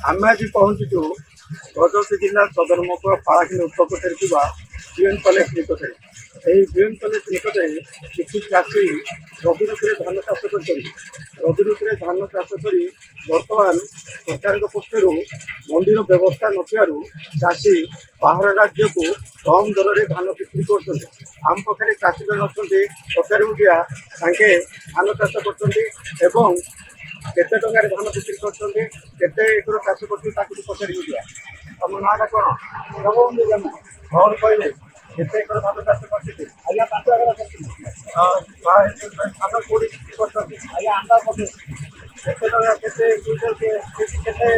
ଆମେ ଆଜି ପହଞ୍ଚିଛୁ ଗଜପତି ଜିଲ୍ଲା ସଦର ମହକୁମା ପାଳାଖେମୁଣ୍ଡି ଉପକୂଳରେ ଥିବା ବିଏନ୍ କଲେଜ ନିକଟରେ। ଏହି ବିଏନ୍ କଲେଜ ନିକଟରେ କିଛି ଚାଷୀ ରବି ଋତୁରେ ଧାନ ଚାଷ କରିଛନ୍ତି। ରବି ଋତୁରେ ଧାନ ଚାଷ କରି ବର୍ତ୍ତମାନ ସରକାରଙ୍କ ପକ୍ଷରୁ ମଣ୍ଡିର ବ୍ୟବସ୍ଥା ନଥିବାରୁ ଚାଷୀ ବାହାର ରାଜ୍ୟକୁ କମ୍ ଦରରେ ଧାନ ବିକ୍ରି କରୁଛନ୍ତି। ଆମ ପାଖରେ ଚାଷୀ ଜଣ ଅଛନ୍ତି, ସରକାରୀ ମୁଖିଆ, ତାଙ୍କେ ଧାନ ଚାଷ କରୁଛନ୍ତି ଏବଂ କେତେ ଟଙ୍କାରେ ଧାନ ବିକ୍ରି କରୁଛନ୍ତି, କେତେ ଏକର ଚାଷ କରୁଛନ୍ତି ତାକୁ ପଚାରି ବୁଝିବା। ତମ ନାଁଟା କ'ଣ? କ'ଣ କହିଲେ କେତେ ଏକର ଧାନ ଚାଷ କରିଛନ୍ତି? ଆଜ୍ଞା 5 ଏକର କରିଥିଲି। ଧାନ କୋଉଠି ବିକ୍ରି କରୁଛନ୍ତି? ଆଜ୍ଞା ଆନ୍ଦାଜ ପକେଇ କେତେ ଟଙ୍କା କେତେ କୁଇଣ୍ଟାଲ କେତେ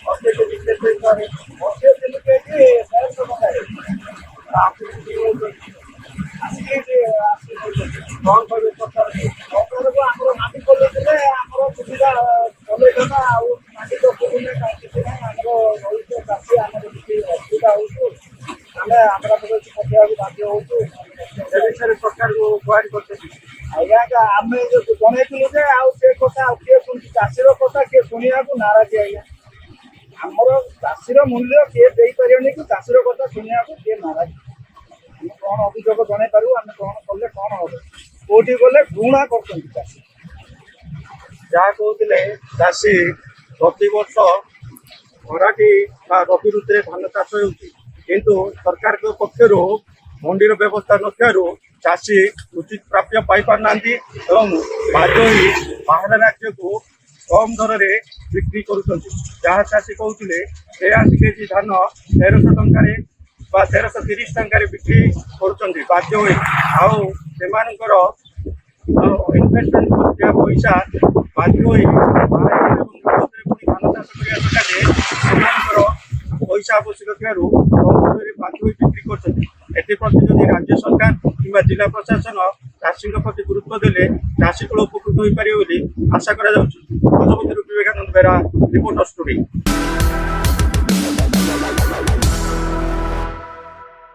ଅଶୀ କେଜି କେତେ ହିସାବରେ ବର୍ଷେ ଦିନ କେଜି 150 ଟଙ୍କାରେ ଆସିକି କ'ଣ କହିବେ ସରକାର? ସରକାରକୁ ଆମର ମାଟି ଖୋଲିଥିଲେ ଆମର ସୁବିଧା ଚଲେଇଥାନ୍ତା। ଆଉ ମାଟି ତ ଖୋଲିଲେ କିଛି ନାହିଁ, ଆମର ରହୁଛ ଚାଷୀ ଆମର କିଛି ଅସୁବିଧା ହେଉଛୁ, ଆମେ ଆନ୍ଧ୍ରପ୍ରଦେଶ ପଠାଇବାକୁ ବାଧ୍ୟ ହେଉଛୁ। ସେ ବିଷୟରେ ସରକାରକୁ ଗୁହାରି କରିଛନ୍ତି। ଆଜ୍ଞା ଆମେ ଜଣେଇଥିଲୁ ଯେ ଆଉ ସେ କଥା ଆଉ କିଏ ଶୁଣୁଛି? ଚାଷୀର କଥା କିଏ ଶୁଣିବାକୁ ନାରାଜ ଆଜ୍ଞା। ଆମର ଚାଷୀର ମୂଲ୍ୟ କିଏ ଦେଇପାରିବନି କି ଚାଷୀର କଥା ଶୁଣିବାକୁ କିଏ ନାରାଜ। ଆମେ କ'ଣ ଅଭିଯୋଗ ଜଣେଇ ପାରିବୁ? ଆମେ କ'ଣ କଲେ କ'ଣ ହେବ? କୋଉଠି ଗଲେ ଘୃଣା କରୁଛନ୍ତି ଚାଷୀ। ଯାହା କହୁଥିଲେ ଚାଷୀ ପ୍ରତିବର୍ଷ ଖରାଟି ବା ରବି ଋତୁରେ ଧାନ ଚାଷ ହେଉଛି, କିନ୍ତୁ ସରକାରଙ୍କ ପକ୍ଷରୁ ମଣ୍ଡିର ବ୍ୟବସ୍ଥା ନଥିବାରୁ ଚାଷୀ ଉଚିତ ପ୍ରାପ୍ୟ ପାଇପାରୁନାହାନ୍ତି ଏବଂ ବାଧ୍ୟ ହୋଇ ବାହାର ରାଜ୍ୟକୁ କମ୍ ଦରରେ ବିକ୍ରି କରୁଛନ୍ତି। ଯାହା ଚାଷୀ କହୁଥିଲେ 83 କେଜି ଧାନ 1300 ଟଙ୍କାରେ ବା 1330 ଟଙ୍କାରେ ବିକ୍ରି କରୁଛନ୍ତି ବାଧ୍ୟ ହୋଇ। ଆଉ ସେମାନଙ୍କର ଇନଭେଷ୍ଟମେଣ୍ଟ କରିଥିବା ପଇସା ବାଧ୍ୟ ହୋଇ ବାହାରେ ଏବଂ ବିଦେଶରେ ପୁଣି ଧାନ ଚାଷ କରିବା ସକାଶେ ସେମାନଙ୍କର ପଇସା ଆବଶ୍ୟକ ଥିବାରୁ କମ୍ ଦରରେ ବାଧ୍ୟ ହୋଇ ବିକ୍ରି କରୁଛନ୍ତି। ଏଥିପ୍ରତି ଯଦି ରାଜ୍ୟ ସରକାର କିମ୍ବା ଜିଲ୍ଲା ପ୍ରଶାସନ ଚାଷୀଙ୍କ ପ୍ରତି ଗୁରୁତ୍ୱ ଦେଲେ ଚାଷୀ କୂଳ ଉପକୃତ ହୋଇପାରିବ ବୋଲି ଆଶା କରାଯାଉଛି। ଗଜପତିରୁ ବିବେକାନନ୍ଦ ବେହେରା, ରିପୋର୍ଟର୍ସ ଟୁଡେ।